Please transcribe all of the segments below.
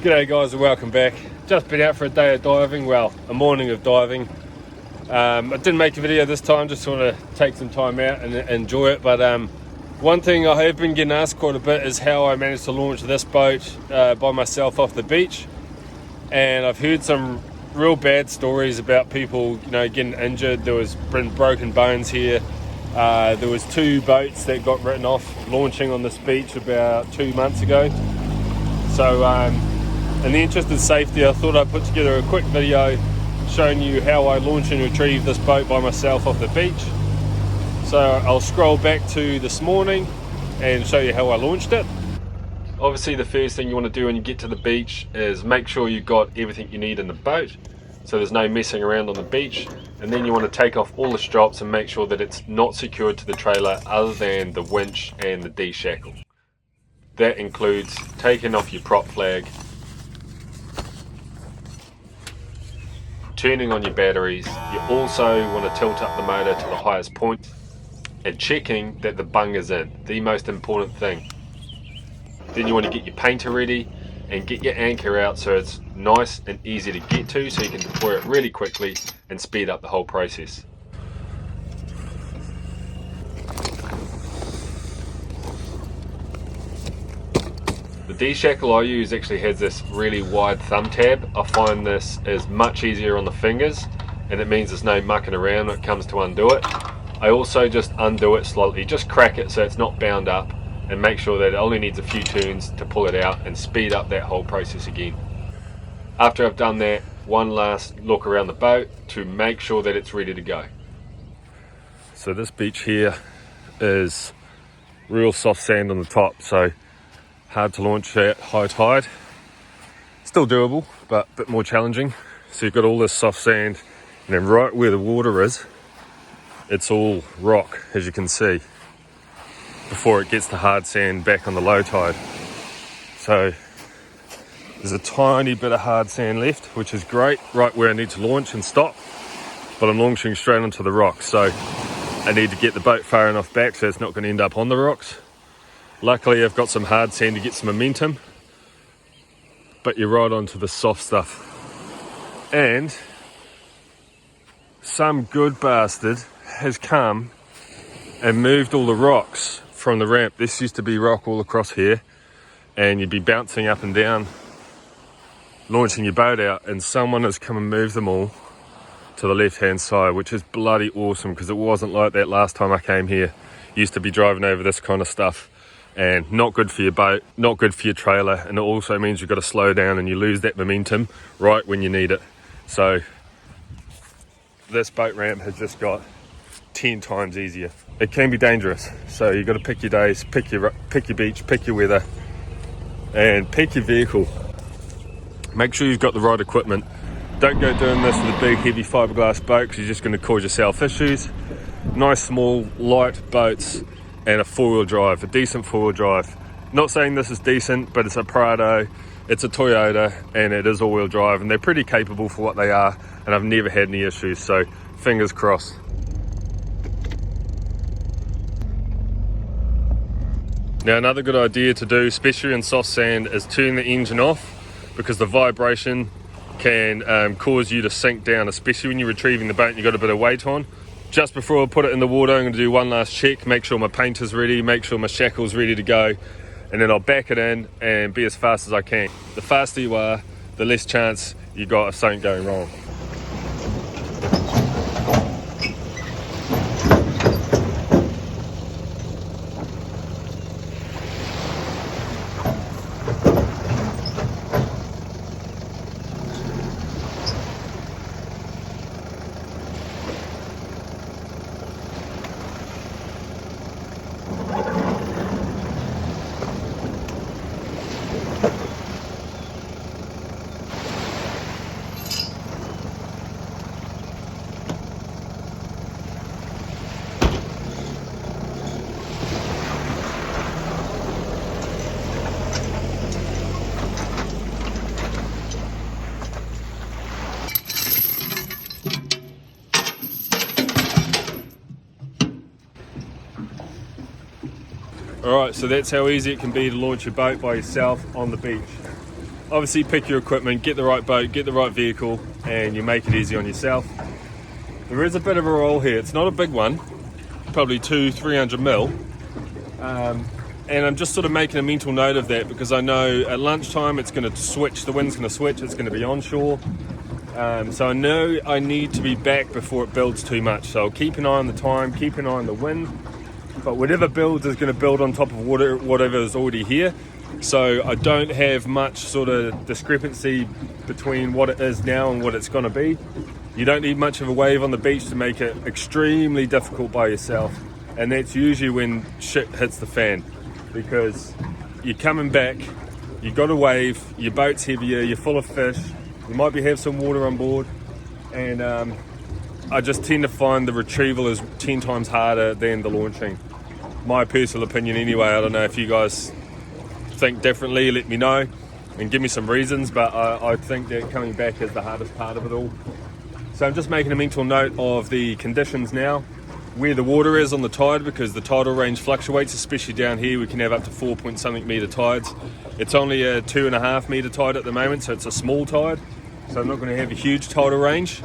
G'day guys and welcome back. Just been out for a day of diving, well, a morning of diving. I didn't make a video this time, just want to take some time out and enjoy it. But one thing I have been getting asked quite a bit is how I managed to launch this boat by myself off the beach. And I've heard some real bad stories about people, getting injured. There was broken bones here. There was 2 boats that got written off launching on this beach about 2 months ago. So in the interest of safety, I thought I'd put together a quick video showing you how I launch and retrieve this boat by myself off the beach. So I'll scroll back to this morning and show you how I launched it. Obviously the first thing you want to do when you get to the beach is make sure you've got everything you need in the boat, so there's no messing around on the beach. And then you want to take off all the strops and make sure that it's not secured to the trailer other than the winch and the D-shackle. That includes taking off your prop flag, turning on your batteries. You also want to tilt up the motor to the highest point and checking that the bung is in, the most important thing. Then you want to get your painter ready and get your anchor out so it's nice and easy to get to, so you can deploy it really quickly and speed up the whole process. The D-shackle I use actually has this really wide thumb tab. I find this is much easier on the fingers, and it means there's no mucking around when it comes to undo it. I also just undo it slightly, just crack it so it's not bound up, and make sure that it only needs a few turns to pull it out and speed up that whole process again. After I've done that, one last look around the boat to make sure that it's ready to go. So this beach here is real soft sand on the top, so hard to launch at high tide. Still doable, but a bit more challenging. So you've got all this soft sand, and then right where the water is, it's all rock, as you can see, before it gets to hard sand back on the low tide. So there's a tiny bit of hard sand left, which is great, right where I need to launch and stop, but I'm launching straight onto the rocks, so I need to get the boat far enough back so it's not going to end up on the rocks. Luckily I've got some hard sand to get some momentum, but you're right onto the soft stuff. And some good bastard has come and moved all the rocks from the ramp. This used to be rock all across here, and you'd be bouncing up and down launching your boat out, and someone has come and moved them all to the left hand side, which is bloody awesome, because it wasn't like that last time I came here. Used to be driving over this kind of stuff, and not good for your boat, not good for your trailer, and it also means you've got to slow down and you lose that momentum right when you need it. So this boat ramp has just got 10 times easier. It can be dangerous, so you've got to pick your days, pick your beach, pick your weather, and pick your vehicle. Make sure you've got the right equipment. Don't go doing this with a big heavy fiberglass boat, because you're just going to cause yourself issues. Nice small light boats and a 4-wheel drive, a decent 4-wheel drive. Not saying this is decent, but it's a Prado, it's a Toyota, and it is all-wheel drive, and they're pretty capable for what they are, and I've never had any issues, so fingers crossed. Now another good idea to do, especially in soft sand, is turn the engine off, because the vibration can cause you to sink down, especially when you're retrieving the boat and you've got a bit of weight on. Just before I put it in the water, I'm going to do one last check, make sure my painter's ready, make sure my shackle's ready to go, and then I'll back it in and be as fast as I can. The faster you are, the less chance you got of something going wrong. Alright, so that's how easy it can be to launch your boat by yourself on the beach. obviously pick your equipment, get the right boat, get the right vehicle, and you make it easy on yourself. There is a bit of a roll here. It's not a big one, probably 200-300 mil. And I'm just sort of making a mental note of that because I know at lunchtime it's going to switch, the wind's going to switch, it's going to be onshore. So I know I need to be back before it builds too much. So I'll keep an eye on the time, keep an eye on the wind. But whatever builds is going to build on top of whatever is already here. So I don't have much sort of discrepancy between what it is now and what it's going to be. You don't need much of a wave on the beach to make it extremely difficult by yourself. And that's usually when shit hits the fan. Because you're coming back, you've got a wave, your boat's heavier, you're full of fish, you might have some water on board, and I just tend to find the retrieval is 10 times harder than the launching. My personal opinion anyway. I don't know if you guys think differently, let me know and give me some reasons, but I think that coming back is the hardest part of it all. So I'm just making a mental note of the conditions now, where the water is on the tide, because the tidal range fluctuates, especially down here. We can have up to 4-point-something metre tides. It's only a 2.5 metre tide at the moment, so it's a small tide, so I'm not going to have a huge tidal range.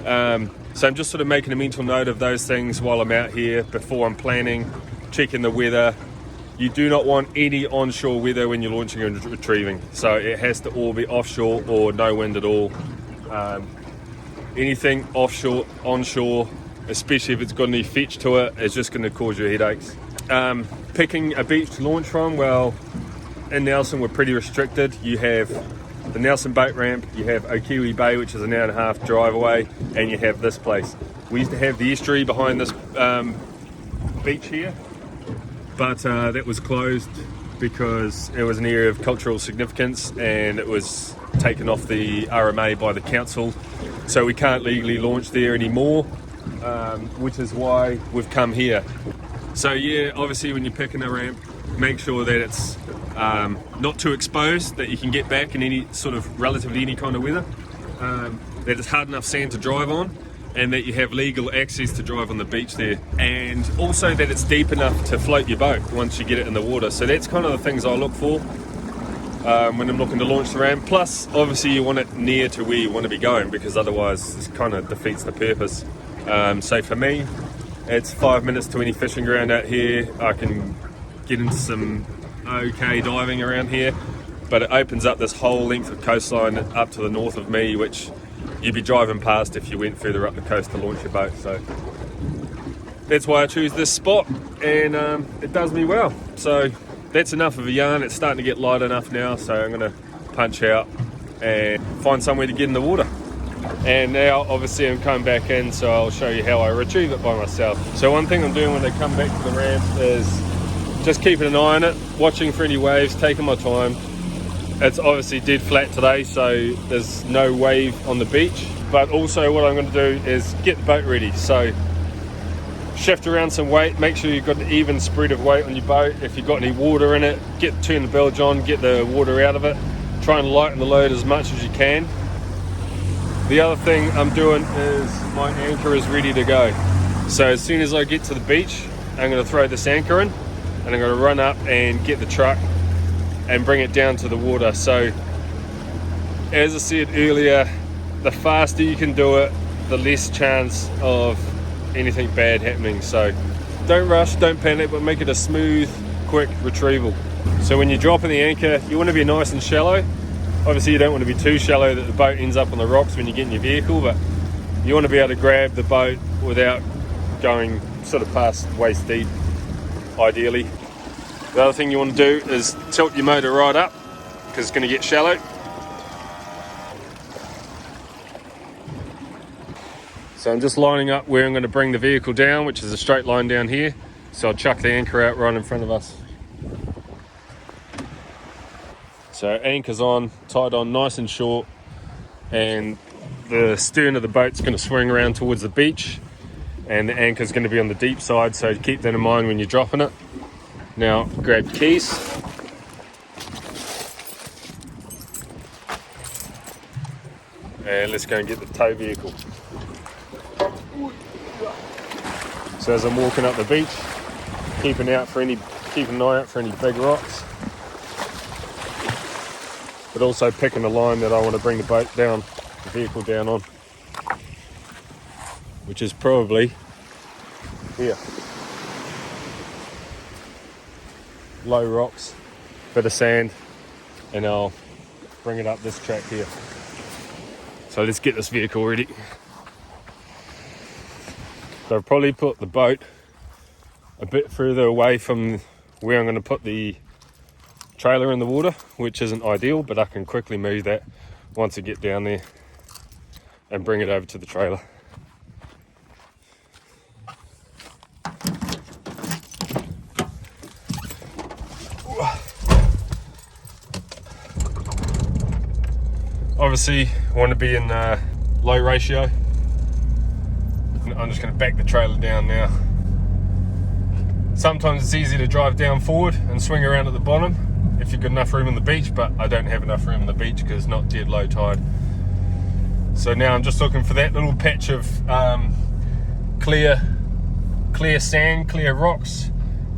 So I'm just sort of making a mental note of those things while I'm out here before I'm planning, checking the weather. You do not want any onshore weather when you're launching and retrieving, so it has to all be offshore or no wind at all. Anything offshore, onshore, especially if it's got any fetch to it, it's just going to cause you headaches. Picking a beach to launch from, well, in Nelson we're pretty restricted. You have the Nelson boat ramp, you have Okiwi Bay, which is an hour and a half drive away, and you have this place. We used to have the estuary behind this beach here, but that was closed because it was an area of cultural significance and it was taken off the RMA by the council, so we can't legally launch there anymore. Which is why we've come here. So yeah, obviously when you're picking a ramp, make sure that it's not too exposed, that you can get back in any sort of relatively any kind of weather, that it's hard enough sand to drive on, and that you have legal access to drive on the beach there, and also that it's deep enough to float your boat once you get it in the water. So that's kind of the things I look for when I'm looking to launch the ramp. Plus obviously you want it near to where you want to be going, because otherwise it kind of defeats the purpose. So for me, it's 5 minutes to any fishing ground out here. I can get into some okay diving around here, but it opens up this whole length of coastline up to the north of me, which you'd be driving past if you went further up the coast to launch your boat. So that's why I choose this spot, and it does me well. So that's enough of a yarn. It's starting to get light enough now, so I'm going to punch out and find somewhere to get in the water. And now obviously I'm coming back in, so I'll show you how I retrieve it by myself. So one thing I'm doing when I come back to the ramp is just keeping an eye on it, watching for any waves, taking my time. It's obviously dead flat today, so there's no wave on the beach, but also what I'm going to do is get the boat ready. So shift around some weight, make sure you've got an even spread of weight on your boat. If you've got any water in it, turn the bilge on, get the water out of it, try and lighten the load as much as you can. The other thing I'm doing is my anchor is ready to go. So as soon as I get to the beach, I'm going to throw this anchor in, and I'm going to run up and get the truck and bring it down to the water. So as I said earlier, the faster you can do it, the less chance of anything bad happening. So don't rush, don't panic, but make it a smooth, quick retrieval. So when you're dropping the anchor, you want to be nice and shallow. Obviously you don't want to be too shallow that the boat ends up on the rocks when you get in your vehicle, but you want to be able to grab the boat without going sort of past waist deep, ideally. The other thing you want to do is tilt your motor right up, because it's going to get shallow. So I'm just lining up where I'm going to bring the vehicle down, which is a straight line down here. So I'll chuck the anchor out right in front of us. So anchor's on, tied on nice and short, and the stern of the boat's going to swing around towards the beach, and the anchor's going to be on the deep side, so keep that in mind when you're dropping it. Now grab your keys, and let's go and get the tow vehicle. So as I'm walking up the beach, keep an eye out for any big rocks. but also picking the line that I want to bring the boat down, the vehicle down on, which is probably here. Low rocks, bit of sand, and I'll bring it up this track here. So let's get this vehicle ready. So I've probably put the boat a bit further away from where I'm going to put the trailer in the water, which isn't ideal, but I can quickly move that once I get down there and bring it over to the trailer. Obviously I want to be in low ratio. I'm just going to back the trailer down now. Sometimes it's easy to drive down forward and swing around at the bottom if you've got enough room on the beach, but I don't have enough room on the beach because it's not dead low tide. So now I'm just looking for that little patch of clear sand, clear rocks,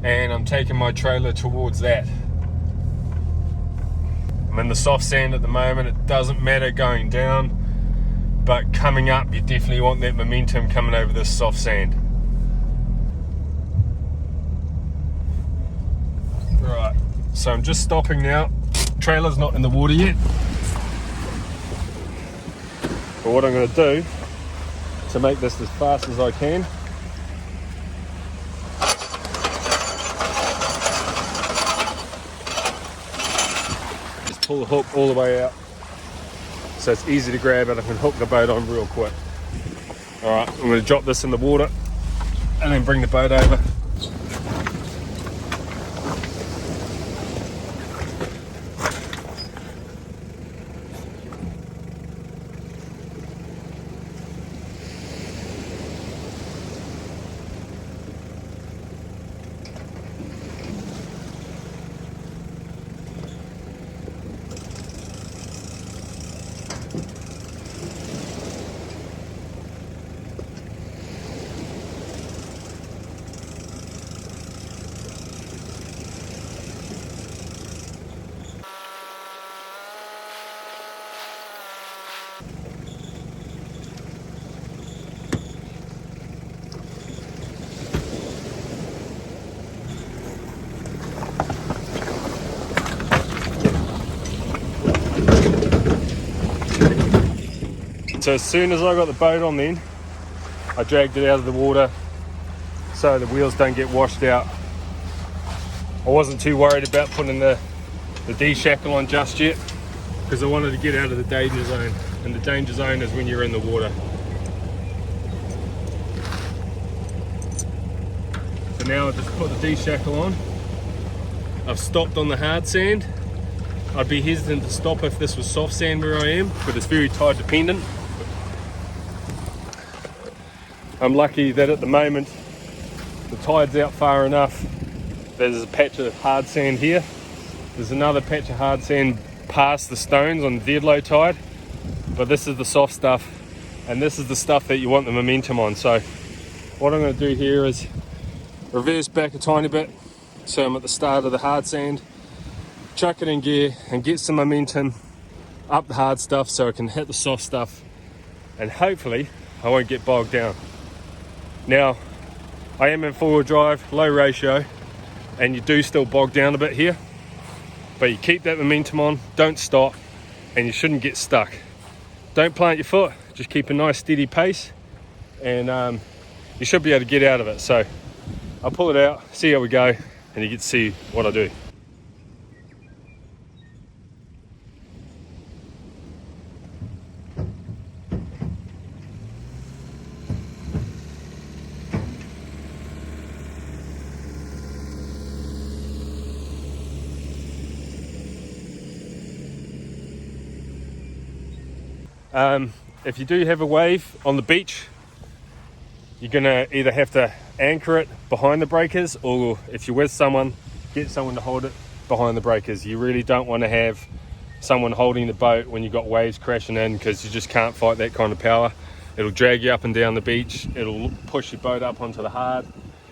and I'm taking my trailer towards that. I'm in the soft sand at the moment. It doesn't matter going down, but coming up you definitely want that momentum coming over this soft sand. Right, so I'm just stopping now. Trailer's not in the water yet. But what I'm going to do to make this as fast as I can, just pull the hook all the way out so it's easy to grab and I can hook the boat on real quick. Alright, I'm going to drop this in the water and then bring the boat over. So as soon as I got the boat on then, I dragged it out of the water so the wheels don't get washed out. I wasn't too worried about putting the D-shackle on just yet because I wanted to get out of the danger zone, and the danger zone is when you're in the water. So now I've just put the D-shackle on. I've stopped on the hard sand. I'd be hesitant to stop if this was soft sand where I am, but it's very tide dependent. I'm lucky that at the moment the tide's out far enough. There's a patch of hard sand here. There's another patch of hard sand past the stones on dead low tide, but this is the soft stuff, and this is the stuff that you want the momentum on. So what I'm going to do here is reverse back a tiny bit so I'm at the start of the hard sand, chuck it in gear and get some momentum up the hard stuff so I can hit the soft stuff, and hopefully I won't get bogged down. Now I am in four-wheel drive, low ratio, and you do still bog down a bit here, but you keep that momentum on, don't stop, and you shouldn't get stuck. Don't plant your foot, just keep a nice steady pace, and you should be able to get out of it. So I'll pull it out, see how we go, and you get to see what I do. If you do have a wave on the beach, you're gonna either have to anchor it behind the breakers, or if you're with someone, get someone to hold it behind the breakers. You really don't want to have someone holding the boat when you've got waves crashing in, because you just can't fight that kind of power. It'll drag you up and down the beach, it'll push your boat up onto the hard,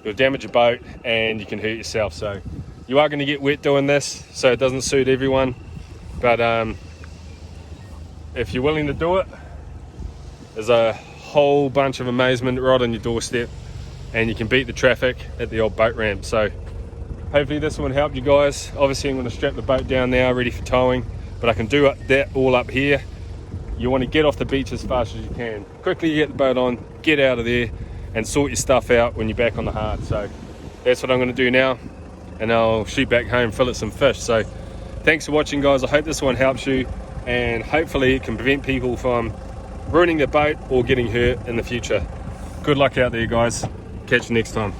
it'll damage your boat, and you can hurt yourself. So you are going to get wet doing this, so it doesn't suit everyone, but if you're willing to do it, there's a whole bunch of amazement right on your doorstep, and you can beat the traffic at the old boat ramp. So hopefully this one helped you guys. Obviously I'm going to strap the boat down now, ready for towing, but I can do that all up here. You want to get off the beach as fast as you can. Quickly get the boat on, get out of there, and sort your stuff out when you're back on the hard. So that's what I'm going to do now, and I'll shoot back home, fill it some fish. So thanks for watching, guys. I hope this one helps you, and hopefully it can prevent people from ruining their boat or getting hurt in the future. Good luck out there, guys. Catch you next time.